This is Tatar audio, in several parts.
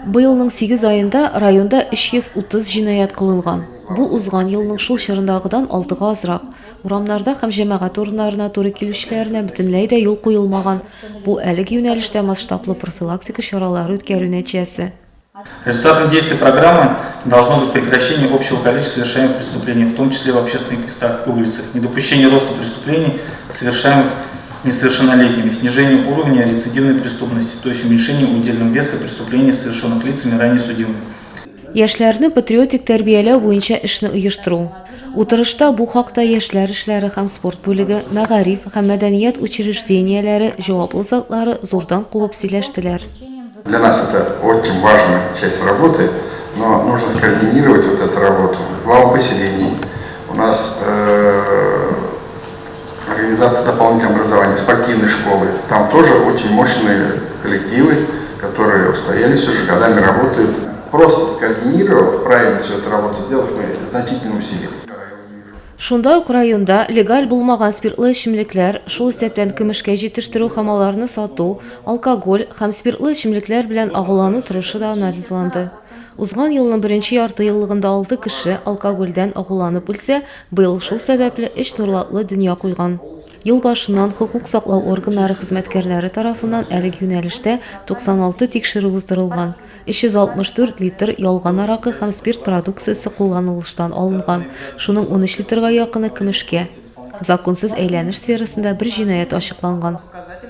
Быелның 8 айында районда 330 җинаять кылынган. Бу узган елның шул чорындагыдан 6-га азрак. Урамнарда һәм җәмәгать урыннарына туры килүчеләренә бөтенләй дә юл куелмаган. Бу әлеге юнәлештә масштаблы профилактика чаралары үткәрү нәтиҗәсе. Результатом действия программы должно быть прекращение общего количества совершаемых преступлений, в том числе в общественных местах и улицах, недопущение роста преступлений, совершаемых несовершеннолетними, снижение уровня рецидивной преступности, то есть уменьшение удельного веса преступлений, совершенных лицами ранее судимыми. Яшьләрне патриотик тәрбияләү буенча эшне оештыру. Утырышта бу хакта яшьләр эшләре һәм спорт бүлеге, мәгариф һәм мәдәният учрежденияләре җаваплы затлары зурдан кубып сөйләштеләр. Для нас это очень важная часть работы, но нужно скоординировать вот эту работу. Глава поселений, у нас организация дополнительного образования, спортивные школы. Там тоже очень мощные коллективы, которые устоялись уже, годами работают. Просто скоординировав, правильно всю эту работу сделать, мы значительно усилим. Шунда ук районда легаль булмаган спиртлы эчемлекләр, шул исәптән көмешкә җитештерү һәм аларны сату, алкоголь һәм спиртлы эчемлекләр белән агулану торышы да анализланды. Узган елның беренче ярты еллыгында 6 кеше алкогольдән агуланып үлсә, быел шул сәбәпле 3 нурлатлы дөнья куйган. Ел башыннан хокук саклау органнары хезмәткәрләре тарафыннан әлеге юнәлештә 96 тикшерү уздырылган. 364 литр ялган аракы һәм спирт продукциясе кулланылыштан алынган. Шуның 13 литрга якыны көмешкә. Законсыз әйләнеш сферасында бер җинаять ачыкланган.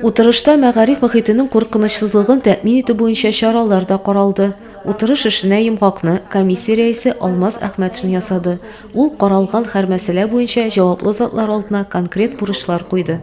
Утырышта мәгариф мөхитенең куркынычсызлыгын тәэмин итү буенча чаралар да каралды. Утырыш эшенә йомгакны комиссия рәисе Алмаз Әхмәтшин ясады. Ул каралган һәр мәсьәлә буенча җаваплы затлар алдына конкрет бурычлар куйды.